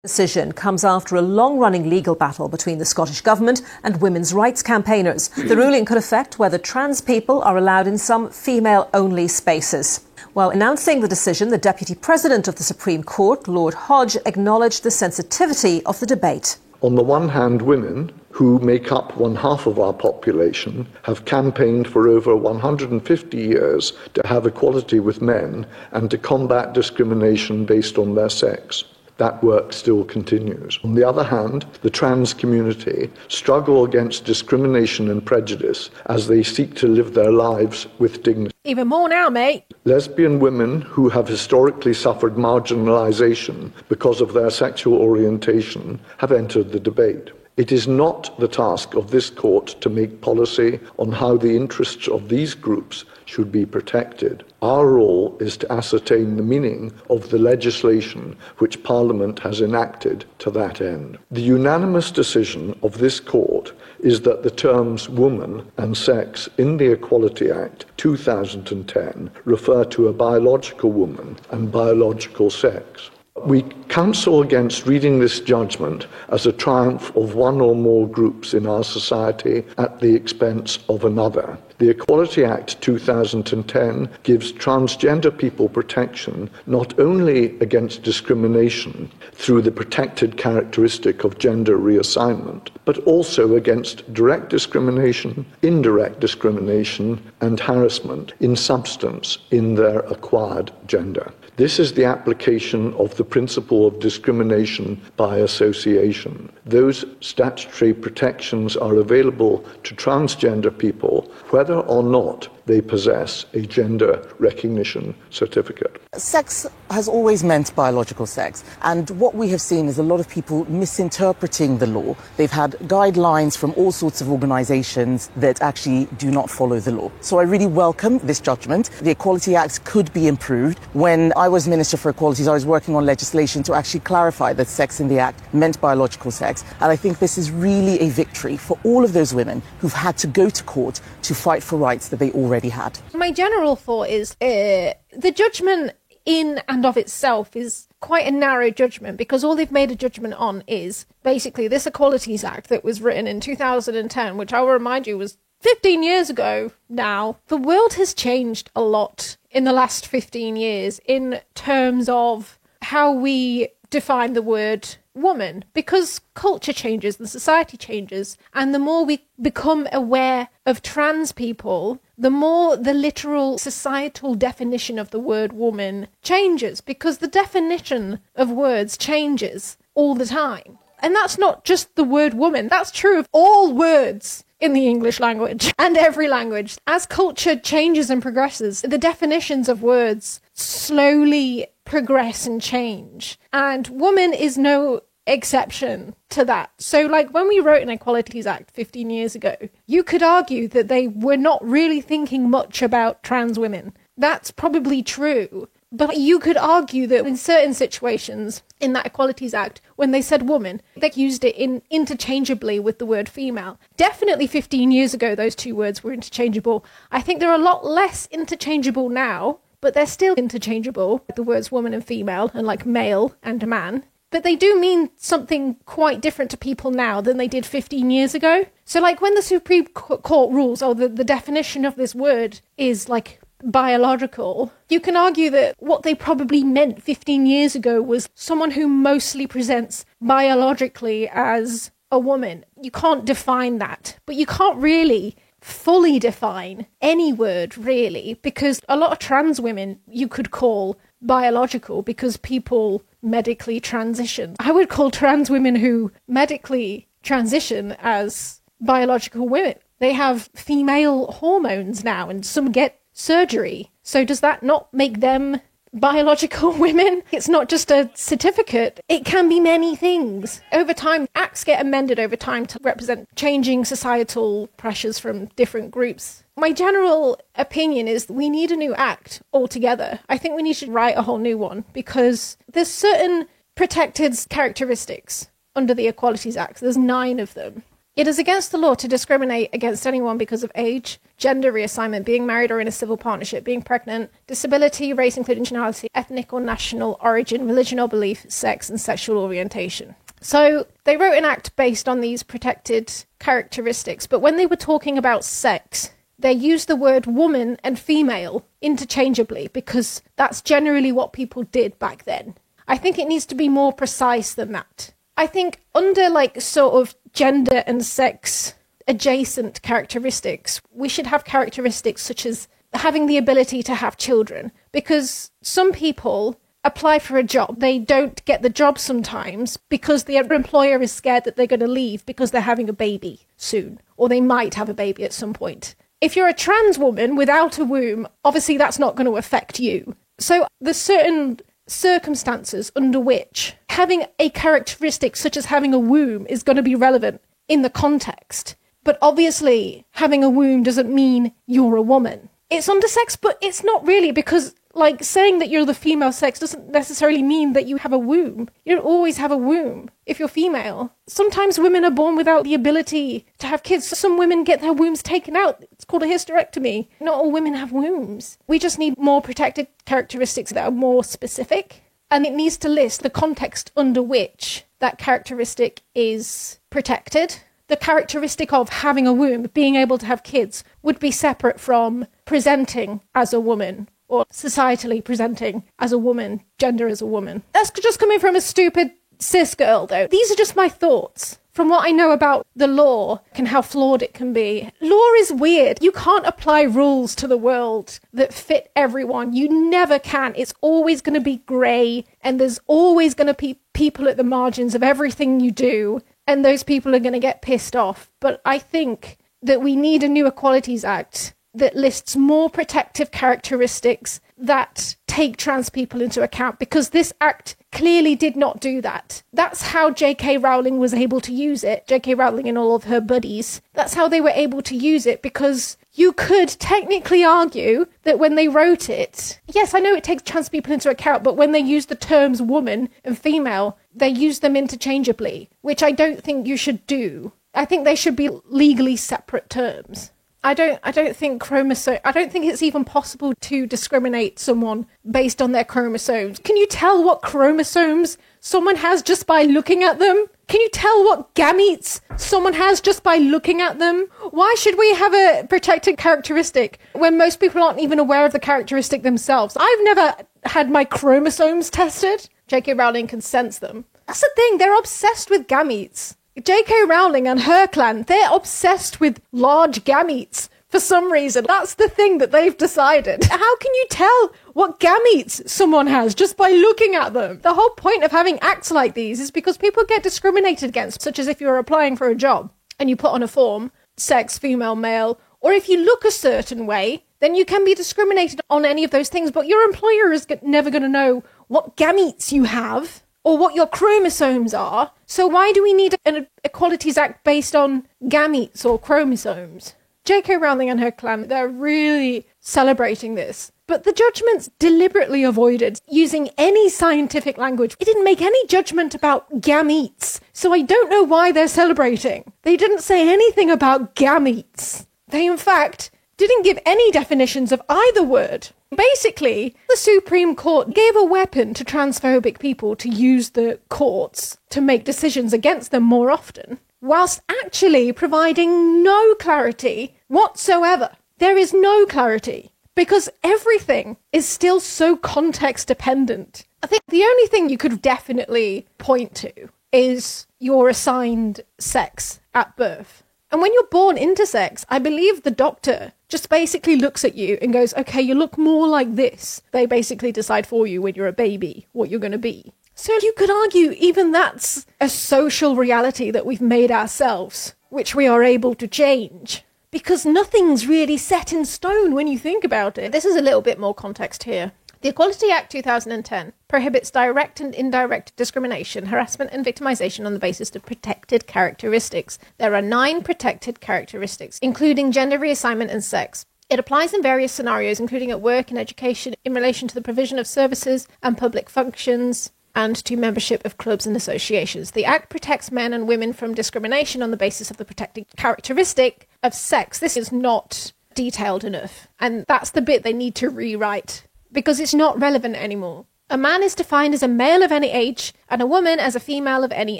Decision comes after a long-running legal battle between the Scottish Government and women's rights campaigners. The ruling could affect whether trans people are allowed in some female-only spaces. While announcing the decision, the Deputy President of the Supreme Court, Lord Hodge, acknowledged the sensitivity of the debate. On the one hand, women, who make up one half of our population, have campaigned for over 150 years to have equality with men and to combat discrimination based on their sex. That work still continues. On the other hand, the trans community struggle against discrimination and prejudice as they seek to live their lives with dignity. Even more now, mate. Lesbian women who have historically suffered marginalisation because of their sexual orientation have entered the debate. It is not the task of this court to make policy on how the interests of these groups should be protected. Our role is to ascertain the meaning of the legislation which Parliament has enacted to that end. The unanimous decision of this court is that the terms woman and sex in the Equality Act 2010 refer to a biological woman and biological sex. We counsel against reading this judgment as a triumph of one or more groups in our society at the expense of another. The Equality Act 2010 gives transgender people protection not only against discrimination through the protected characteristic of gender reassignment, but also against direct discrimination, indirect discrimination, and harassment in substance in their acquired gender. This is the application of the principle of discrimination by association. Those statutory protections are available to transgender people whether or not they possess a gender recognition certificate. Sex has always meant biological sex, and what we have seen is a lot of people misinterpreting the law. They've had guidelines from all sorts of organisations that actually do not follow the law. So I really welcome this judgment. The Equality Act could be improved. When I was Minister for Equalities, I was working on legislation to actually clarify that sex in the Act meant biological sex, and I think this is really a victory for all of those women who've had to go to court to fight for rights that they already had. My general thought is the judgment in and of itself is quite a narrow judgment, because all they've made a judgment on is basically this Equalities Act that was written in 2010, which I will remind you was 15 years ago now. The world has changed a lot in the last 15 years in terms of how we define the word woman, because culture changes and society changes, and the more we become aware of trans people, the more the literal societal definition of the word woman changes, because the definition of words changes all the time. And that's not just the word woman, that's true of all words in the English language and every language. As culture changes and progresses, the definitions of words slowly progress and change. And woman is no exception to that. So like when we wrote an Equalities Act 15 years ago, you could argue that they were not really thinking much about trans women. That's probably true. But you could argue that in certain situations in that Equalities Act, when they said woman, they used it interchangeably with the word female. Definitely 15 years ago, those two words were interchangeable. I think they're a lot less interchangeable now, but they're still interchangeable, the words woman and female, and like male and man. But they do mean something quite different to people now than they did 15 years ago. So like when the Supreme Court rules, the definition of this word is like biological, you can argue that what they probably meant 15 years ago was someone who mostly presents biologically as a woman. You can't define that, but you can't really fully define any word, really, because a lot of trans women you could call biological because people medically transition. I would call trans women who medically transition as biological women. They have female hormones now, and some get surgery. So does that not make them biological women? It's not just a certificate. It can be many things. Over time, acts get amended over time to represent changing societal pressures from different groups. My general opinion is that we need a new act altogether. I think we need to write a whole new one, because there's certain protected characteristics under the Equalities Act. There's 9 of them. It is against the law to discriminate against anyone because of age, gender reassignment, being married or in a civil partnership, being pregnant, disability, race including nationality, ethnic or national origin, religion or belief, sex and sexual orientation. So they wrote an act based on these protected characteristics, but when they were talking about sex, they used the word woman and female interchangeably because that's generally what people did back then. I think it needs to be more precise than that. I think under sort of gender and sex adjacent characteristics, we should have characteristics such as having the ability to have children, because some people apply for a job. They don't get the job sometimes because the employer is scared that they're going to leave because they're having a baby soon, or they might have a baby at some point. If you're a trans woman without a womb, obviously that's not going to affect you. So there's certain circumstances under which having a characteristic such as having a womb is going to be relevant in the context. But obviously having a womb doesn't mean you're a woman. It's under sex, but it's not really, because saying that you're the female sex doesn't necessarily mean that you have a womb. You don't always have a womb if you're female. Sometimes women are born without the ability to have kids. Some women get their wombs taken out. It's called a hysterectomy. Not all women have wombs. We just need more protected characteristics that are more specific. And it needs to list the context under which that characteristic is protected. The characteristic of having a womb, being able to have kids, would be separate from presenting as a woman, or societally presenting as a woman, gender as a woman. That's just coming from a stupid cis girl, though. These are just my thoughts from what I know about the law and how flawed it can be. Law is weird. You can't apply rules to the world that fit everyone. You never can. It's always going to be grey, and there's always going to be people at the margins of everything you do, and those people are going to get pissed off. But I think that we need a new Equalities Act that lists more protective characteristics that take trans people into account, because this act clearly did not do that. That's how J.K. Rowling was able to use it, J.K. Rowling and all of her buddies. That's how they were able to use it, because you could technically argue that when they wrote it, yes, I know it takes trans people into account, but when they use the terms woman and female, they use them interchangeably, which I don't think you should do. I think they should be legally separate terms. I don't think it's even possible to discriminate someone based on their chromosomes. Can you tell what chromosomes someone has just by looking at them? Can you tell what gametes someone has just by looking at them? Why should we have a protected characteristic when most people aren't even aware of the characteristic themselves? I've never had my chromosomes tested. J.K. Rowling can sense them. That's the thing, they're obsessed with gametes. J.K. Rowling and her clan, they're obsessed with large gametes for some reason. That's the thing that they've decided. How can you tell what gametes someone has just by looking at them? The whole point of having acts like these is because people get discriminated against, such as if you're applying for a job and you put on a form, sex, female, male, or if you look a certain way, then you can be discriminated on any of those things, but your employer is never going to know what gametes you have or what your chromosomes are. So why do we need an Equalities Act based on gametes or chromosomes? J.K. Rowling and her clan, they're really celebrating this. But the judgments deliberately avoided using any scientific language. It didn't make any judgment about gametes. So I don't know why they're celebrating. They didn't say anything about gametes. They, in fact, didn't give any definitions of either word. Basically, the Supreme Court gave a weapon to transphobic people to use the courts to make decisions against them more often, whilst actually providing no clarity whatsoever. There is no clarity, because everything is still so context dependent. I think the only thing you could definitely point to is your assigned sex at birth. And when you're born intersex, I believe the doctor just basically looks at you and goes, okay, you look more like this. They basically decide for you when you're a baby what you're going to be. So you could argue even that's a social reality that we've made ourselves, which we are able to change. Because nothing's really set in stone when you think about it. This is a little bit more context here. The Equality Act 2010 prohibits direct and indirect discrimination, harassment and victimization on the basis of protected characteristics. There are 9 protected characteristics, including gender reassignment and sex. It applies in various scenarios, including at work and education, in relation to the provision of services and public functions. and to membership of clubs and associations. The Act protects men and women from discrimination on the basis of the protected characteristic of sex. This is not detailed enough, and that's the bit they need to rewrite, because it's not relevant anymore. A man is defined as a male of any age, and a woman as a female of any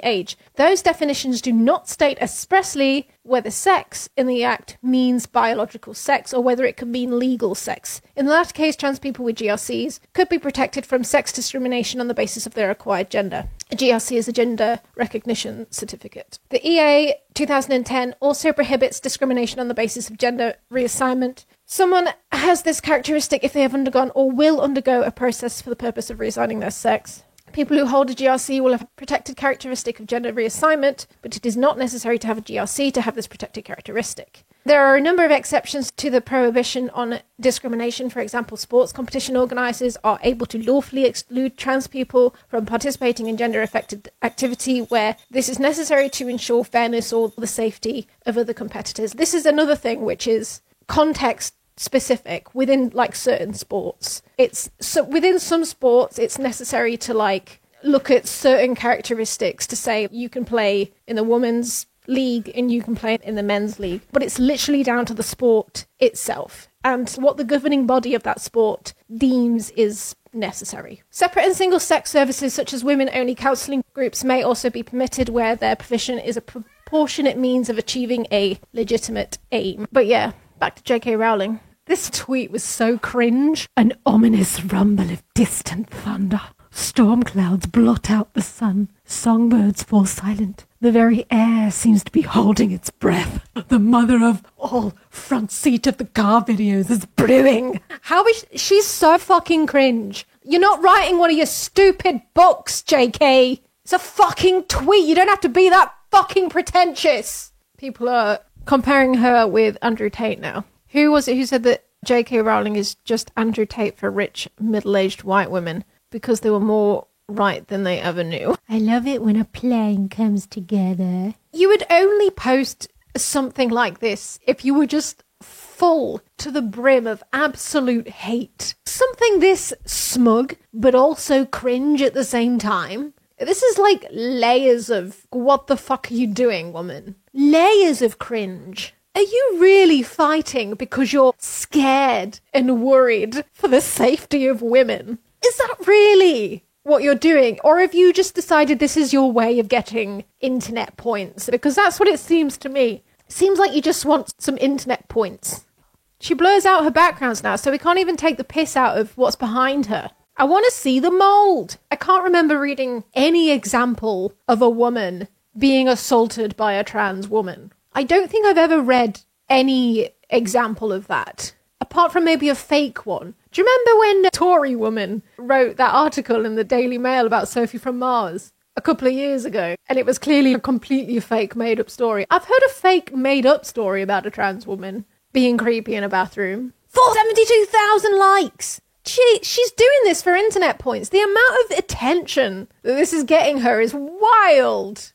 age. Those definitions do not state expressly whether sex in the Act means biological sex or whether it could mean legal sex. In the latter case, trans people with GRCs could be protected from sex discrimination on the basis of their acquired gender. A GRC is a gender recognition certificate. The EA 2010 also prohibits discrimination on the basis of gender reassignment. Someone has this characteristic if they have undergone or will undergo a process for the purpose of reassigning their sex. People who hold a GRC will have a protected characteristic of gender reassignment, but it is not necessary to have a GRC to have this protected characteristic. There are a number of exceptions to the prohibition on discrimination. For example, sports competition organisers are able to lawfully exclude trans people from participating in gender-affected activity where this is necessary to ensure fairness or the safety of other competitors. This is another thing which is context specific within like certain sports. It's so within some sports it's necessary to like look at certain characteristics to say you can play in the women's league and you can play in the men's league, but it's literally down to the sport itself and what the governing body of that sport deems is necessary. Separate and single sex services such as women-only counselling groups may also be permitted where their provision is a proportionate means of achieving a legitimate aim. But yeah, back to J.K. Rowling. This tweet was so cringe. An ominous rumble of distant thunder. Storm clouds blot out the sun. Songbirds fall silent. The very air seems to be holding its breath. The mother of all front seat of the car videos is brewing. How is she's so fucking cringe. You're not writing one of your stupid books, JK. It's a fucking tweet. You don't have to be that fucking pretentious. People are comparing her with Andrew Tate now. Who was it who said that J.K. Rowling is just Andrew Tate for rich, middle-aged white women because they were more right than they ever knew? I love it when a plane comes together. You would only post something like this if you were just full to the brim of absolute hate. Something this smug, but also cringe at the same time. This is like layers of, what the fuck are you doing, woman? Layers of cringe. Are you really fighting because you're scared and worried for the safety of women? Is that really what you're doing? Or have you just decided this is your way of getting internet points? Because that's what it seems to me. It seems like you just want some internet points. She blurs out her backgrounds now, so we can't even take the piss out of what's behind her. I want to see the mould. I can't remember reading any example of a woman being assaulted by a trans woman. I don't think I've ever read any example of that, apart from maybe a fake one. Do you remember when a Tory woman wrote that article in the Daily Mail about Sophie from Mars a couple of years ago? And it was clearly a completely fake made-up story. I've heard a fake made-up story about a trans woman being creepy in a bathroom. 472,000 likes! She's doing this for internet points. The amount of attention that this is getting her is wild.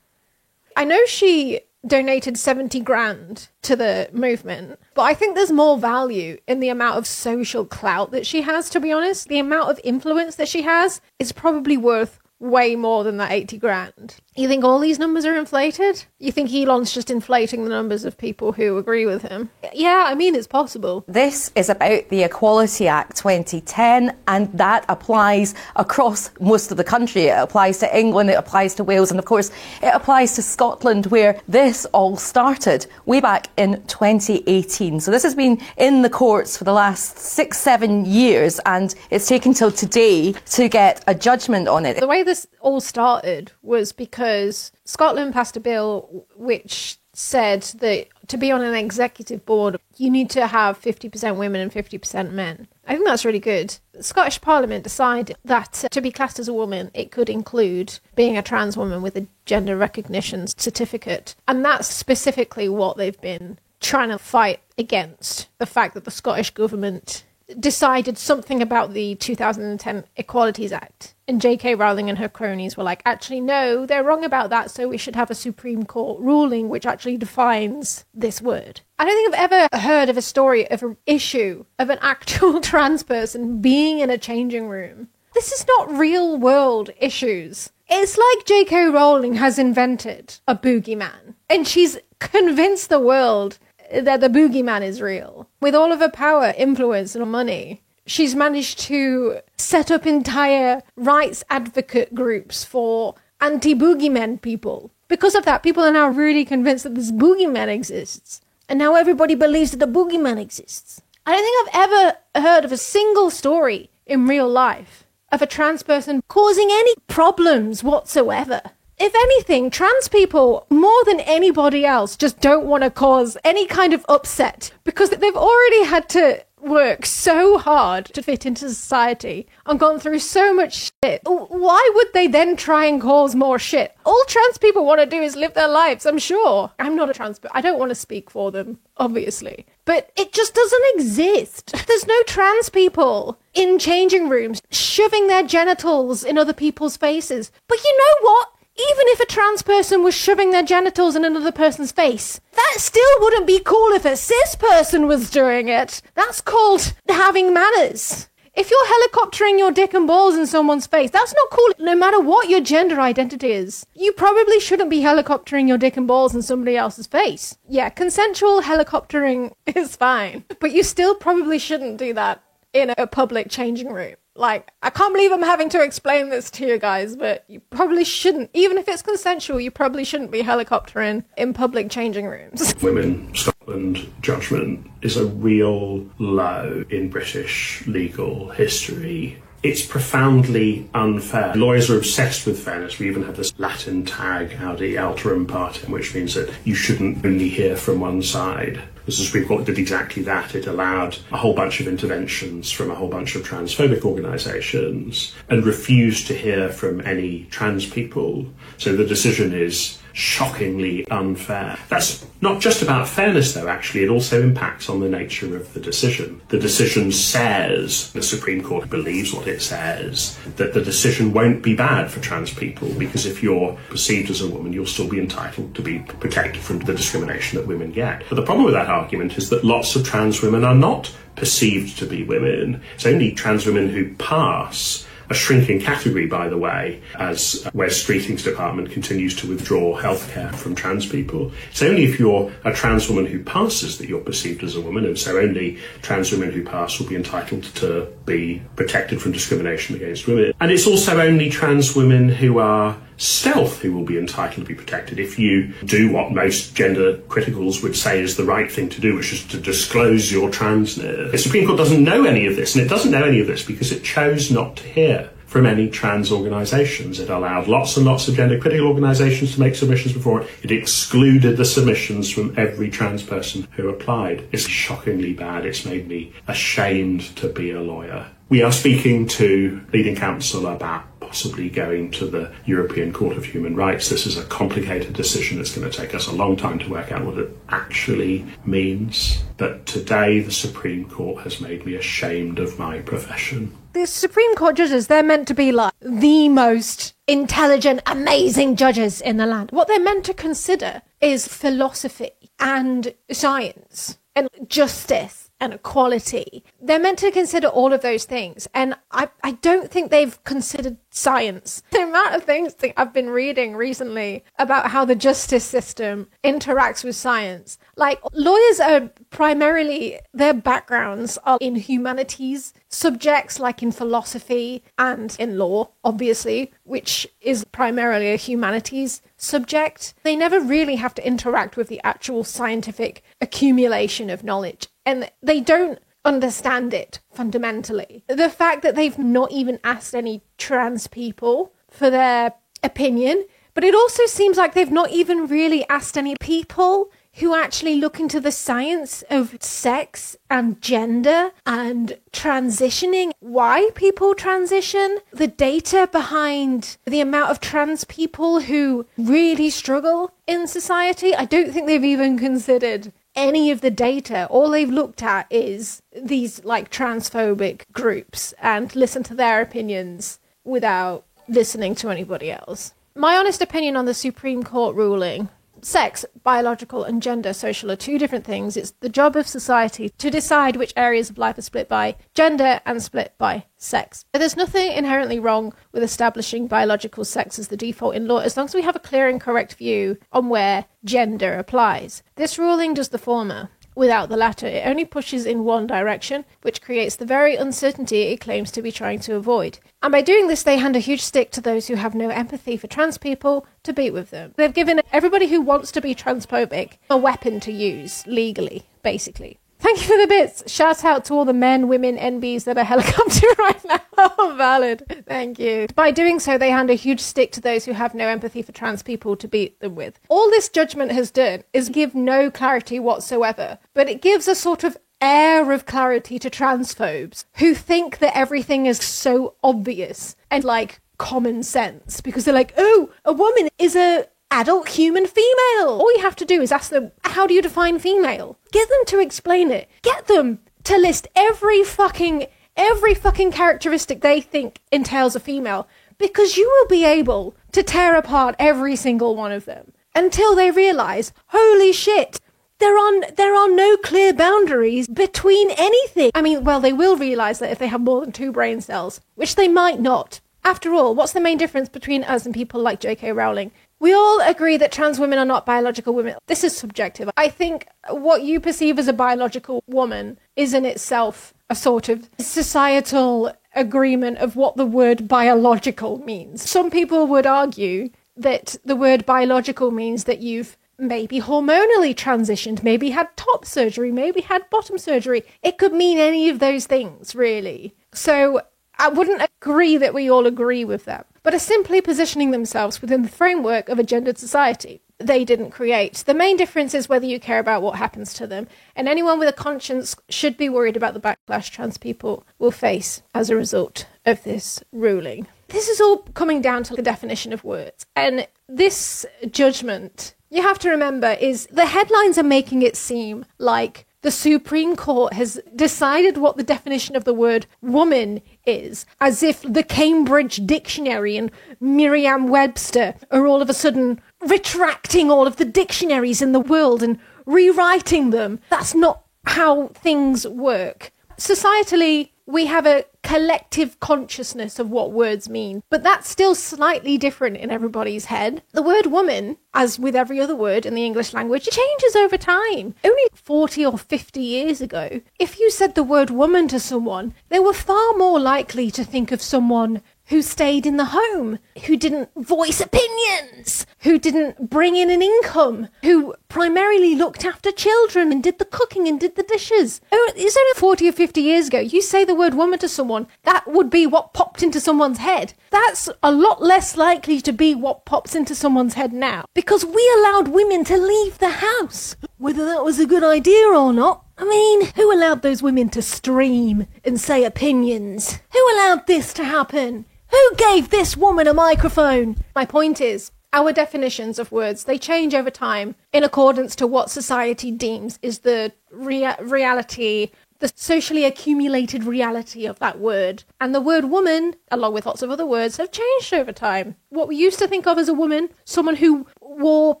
I know she donated 70 grand to the movement, but I think there's more value in the amount of social clout that she has, to be honest. The amount of influence that she has is probably worth way more than that 80 grand. You think all these numbers are inflated? You think Elon's just inflating the numbers of people who agree with him? Yeah, I mean, it's possible. This is about the Equality Act 2010, and that applies across most of the country. It applies to England, it applies to Wales, and of course, it applies to Scotland, where this all started way back in 2018. So this has been in the courts for the last 6-7 years, and it's taken till today to get a judgment on it. The way this all started was because Scotland passed a bill which said that to be on an executive board, you need to have 50% women and 50% men. I think that's really good. The Scottish Parliament decided that to be classed as a woman, it could include being a trans woman with a gender recognition certificate. And that's specifically what they've been trying to fight against. The fact that the Scottish government decided something about the 2010 Equalities Act. And J.K. Rowling and her cronies were like, actually, no, they're wrong about that, so we should have a Supreme Court ruling which actually defines this word. I don't think I've ever heard of a story of an issue of an actual trans person being in a changing room This is not real world issues. It's like J.K. Rowling has invented a boogeyman, and she's convinced the world that the boogeyman is real. With all of her power, influence, and money, she's managed to set up entire rights advocate groups for anti-boogeyman people. Because of that, people are now really convinced that this boogeyman exists. And now everybody believes that the boogeyman exists. I don't think I've ever heard of a single story in real life of a trans person causing any problems whatsoever. If anything, trans people, more than anybody else, just don't want to cause any kind of upset because they've already had to work so hard to fit into society and gone through so much shit. Why would they then try and cause more shit? All trans people want to do is live their lives, I'm sure. I'm not a trans person. I don't want to speak for them, obviously. But it just doesn't exist. There's no trans people in changing rooms shoving their genitals in other people's faces. But you know what? Even if a trans person was shoving their genitals in another person's face, that still wouldn't be cool if a cis person was doing it. That's called having manners. If you're helicoptering your dick and balls in someone's face, that's not cool, no matter what your gender identity is. You probably shouldn't be helicoptering your dick and balls in somebody else's face. Yeah, consensual helicoptering is fine, but you still probably shouldn't do that in a public changing room. Like, I can't believe I'm having to explain this to you guys, but you probably shouldn't, even if it's consensual, you probably shouldn't be helicoptering in public changing rooms. Women Scotland judgment is a real low in British legal history. It's profoundly unfair. Lawyers are obsessed with fairness. We even have this Latin tag, Audi alterum partem, which means that you shouldn't only hear from one side. The Supreme Court did exactly that. It allowed a whole bunch of interventions from a whole bunch of transphobic organisations and refused to hear from any trans people. So the decision is shockingly unfair. That's not just about fairness, though, actually. It also impacts on the nature of the decision. The decision says, the Supreme Court believes what it says, that the decision won't be bad for trans people, because if you're perceived as a woman, you'll still be entitled to be protected from the discrimination that women get. But the problem with that argument is that lots of trans women are not perceived to be women. It's only trans women who pass, a shrinking category, by the way, as Wes Streeting's department continues to withdraw healthcare from trans people. It's only if you're a trans woman who passes that you're perceived as a woman, and so only trans women who pass will be entitled to be protected from discrimination against women. And it's also only trans women who are stealth who will be entitled to be protected. If you do what most gender criticals would say is the right thing to do, which is to disclose your transness. The Supreme Court doesn't know any of this, and it doesn't know any of this because it chose not to hear from any trans organisations. It allowed lots and lots of gender critical organisations to make submissions before it. It excluded the submissions from every trans person who applied. It's shockingly bad. It's made me ashamed to be a lawyer. We are speaking to leading counsel about possibly going to the European Court of Human Rights. This is a complicated decision. It's going to take us a long time to work out what it actually means. But today, the Supreme Court has made me ashamed of my profession. The Supreme Court judges, they're meant to be like the most intelligent, amazing judges in the land. What they're meant to consider is philosophy and science and justice and equality. They're meant to consider all of those things. And I don't think they've considered science. The amount of things that I've been reading recently about how the justice system interacts with science. Like, lawyers are primarily, their backgrounds are in humanities subjects, like in philosophy and in law, obviously, which is primarily a humanities subject. They never really have to interact with the actual scientific accumulation of knowledge. And they don't understand it fundamentally. The fact that they've not even asked any trans people for their opinion, but it also seems like they've not even really asked any people who actually look into the science of sex and gender and transitioning, why people transition, the data behind the amount of trans people who really struggle in society. I don't think they've even considered any of the data. All they've looked at is these like transphobic groups and listened to their opinions without listening to anybody else. My honest opinion on the Supreme Court ruling, sex, biological, and gender, social, are two different things. It's the job of society to decide which areas of life are split by gender and split by sex. But there's nothing inherently wrong with establishing biological sex as the default in law, as long as we have a clear and correct view on where gender applies. This ruling does the former. Without the latter, it only pushes in one direction, which creates the very uncertainty it claims to be trying to avoid. And by doing this, they hand a huge stick to those who have no empathy for trans people to beat with them. They've given everybody who wants to be transphobic a weapon to use legally, basically. Thank you for the bits. Shout out to all the men, women, NBs that are helicoptering right now. Oh, valid. Thank you. By doing so, they hand a huge stick to those who have no empathy for trans people to beat them with. All this judgment has done is give no clarity whatsoever, but it gives a sort of air of clarity to transphobes who think that everything is so obvious and like common sense, because they're like, oh, a woman is a adult human female. All you have to do is ask them, how do you define female? Get them to explain it. Get them to list every fucking characteristic they think entails a female, because you will be able to tear apart every single one of them until they realise, holy shit, there are no clear boundaries between anything. I mean, well, they will realise that if they have more than 2 brain cells, which they might not. After all, what's the main difference between us and people like J.K. Rowling? We all agree that trans women are not biological women. This is subjective. I think what you perceive as a biological woman is in itself a sort of societal agreement of what the word biological means. Some people would argue that the word biological means that you've maybe hormonally transitioned, maybe had top surgery, maybe had bottom surgery. It could mean any of those things, really. So I wouldn't agree that we all agree with that, but are simply positioning themselves within the framework of a gendered society they didn't create. The main difference is whether you care about what happens to them, and anyone with a conscience should be worried about the backlash trans people will face as a result of this ruling. This is all coming down to the definition of words, and this judgment, you have to remember, is the headlines are making it seem like the Supreme Court has decided what the definition of the word woman is, as if the Cambridge Dictionary and Merriam-Webster are all of a sudden retracting all of the dictionaries in the world and rewriting them. That's not how things work. Societally, we have a collective consciousness of what words mean, but that's still slightly different in everybody's head. The word woman, as with every other word in the English language, changes over time. Only 40 or 50 years ago, if you said the word woman to someone, they were far more likely to think of someone who stayed in the home, who didn't voice opinions, who didn't bring in an income, who primarily looked after children and did the cooking and did the dishes. It's only 40 or 50 years ago. You say the word woman to someone, that would be what popped into someone's head. That's a lot less likely to be what pops into someone's head now, because we allowed women to leave the house. Whether that was a good idea or not, I mean, who allowed those women to stream and say opinions? Who allowed this to happen? Who gave this woman a microphone? My point is, our definitions of words, they change over time in accordance to what society deems is the reality, the socially accumulated reality of that word. And the word woman, along with lots of other words, have changed over time. What we used to think of as a woman, someone who wore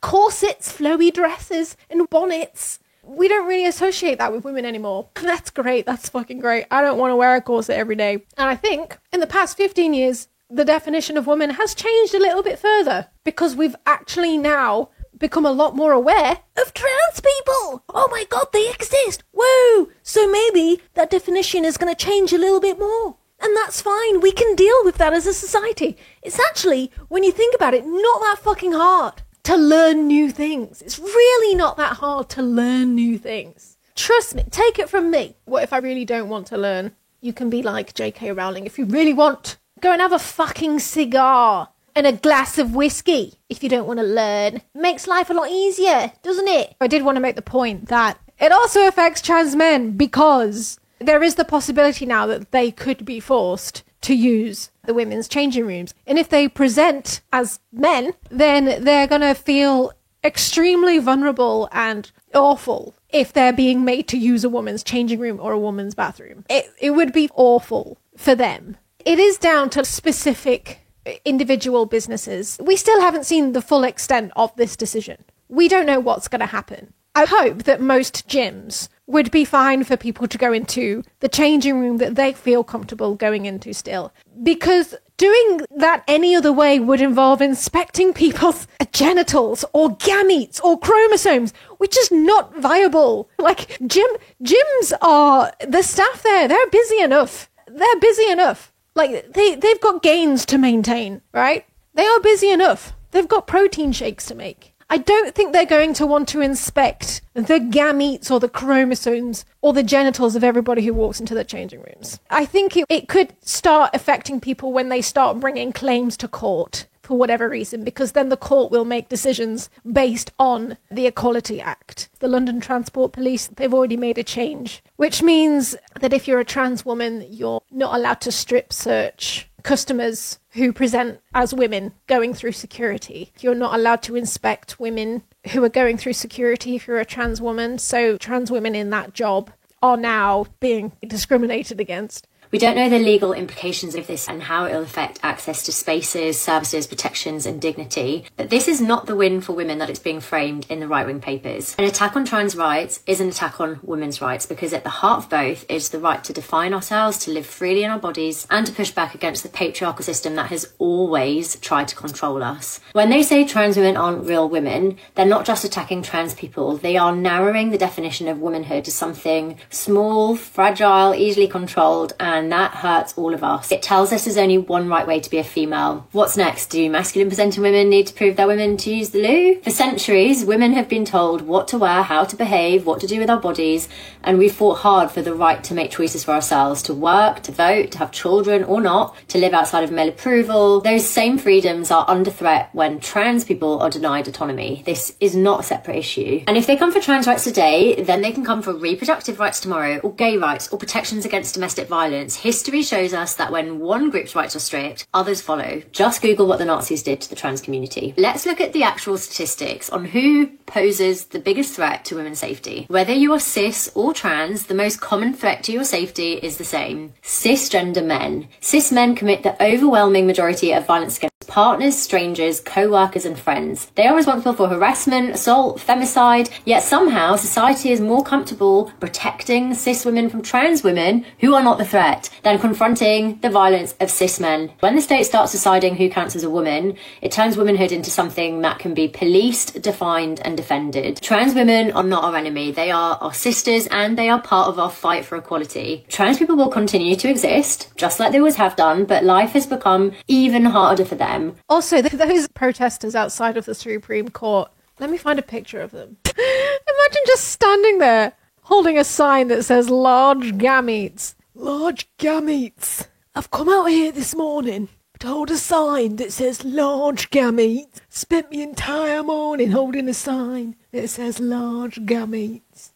corsets, flowy dresses, and bonnets, we don't really associate that with women anymore. That's great. That's fucking great. I don't want to wear a corset every day. And I think in the past 15 years, the definition of woman has changed a little bit further, because we've actually now become a lot more aware of trans people. Oh my God, they exist. Whoa. So maybe that definition is going to change a little bit more. And that's fine. We can deal with that as a society. It's actually, when you think about it, not that fucking hard to learn new things. It's really not that hard to learn new things. Trust me, take it from me. What if I really don't want to learn? You can be like J.K. Rowling if you really want. Go and have a fucking cigar and a glass of whiskey if you don't want to learn. Makes life a lot easier, doesn't it? I did want to make the point that it also affects trans men, because there is the possibility now that they could be forced to use the women's changing rooms. And if they present as men, then they're going to feel extremely vulnerable and awful if they're being made to use a woman's changing room or a woman's bathroom. It would be awful for them. It is down to specific individual businesses. We still haven't seen the full extent of this decision. we don't know what's going to happen. I hope that most gyms would be fine for people to go into the changing room that they feel comfortable going into still. Because doing that any other way would involve inspecting people's genitals or gametes or chromosomes, which is not viable. Like, gyms are, the staff there, they're busy enough. They're busy enough. Like, they've got gains to maintain, right? They are busy enough. They've got protein shakes to make. I don't think they're going to want to inspect the gametes or the chromosomes or the genitals of everybody who walks into the changing rooms. I think it could start affecting people when they start bringing claims to court for whatever reason, because then the court will make decisions based on the Equality Act. The London Transport Police, they've already made a change, which means that if you're a trans woman, you're not allowed to strip search customers who present as women going through security. You're not allowed to inspect women who are going through security if you're a trans woman. So trans women in that job are now being discriminated against. We don't know the legal implications of this and how it'll affect access to spaces, services, protections and dignity. But this is not the win for women that it's being framed in the right-wing papers. An attack on trans rights is an attack on women's rights, because at the heart of both is the right to define ourselves, to live freely in our bodies, and to push back against the patriarchal system that has always tried to control us. When they say trans women aren't real women, they're not just attacking trans people. They are narrowing the definition of womanhood to something small, fragile, easily controlled, and that hurts all of us. It tells us there's only one right way to be a female. What's next? Do masculine presenting women need to prove they're women to use the loo? For centuries, women have been told what to wear, how to behave, what to do with our bodies, and we've fought hard for the right to make choices for ourselves, to work, to vote, to have children or not, to live outside of male approval. Those same freedoms are under threat when trans people are denied autonomy. This is not a separate issue. And if they come for trans rights today, then they can come for reproductive rights tomorrow, or gay rights, or protections against domestic violence. History shows us that when one group's rights are stripped, others follow. Just Google what the Nazis did to the trans community. Let's look at the actual statistics on who poses the biggest threat to women's safety. Whether you are cis or trans, the most common threat to your safety is the same: cisgender men. Cis men commit the overwhelming majority of violence against partners, strangers, co-workers and friends. They are responsible for harassment, assault, femicide, yet somehow society is more comfortable protecting cis women from trans women, who are not the threat, than confronting the violence of cis men. When the state starts deciding who counts as a woman, it turns womanhood into something that can be policed, defined and defended. Trans women are not our enemy. They are our sisters and they are part of our fight for equality. Trans people will continue to exist, just like they always have done, but life has become even harder for them. Also, those protesters outside of the Supreme Court, let me find a picture of them. Imagine just standing there holding a sign that says large gametes. Large gametes. I've come out here this morning to hold a sign that says large gametes. Spent the entire morning holding a sign that says large gametes.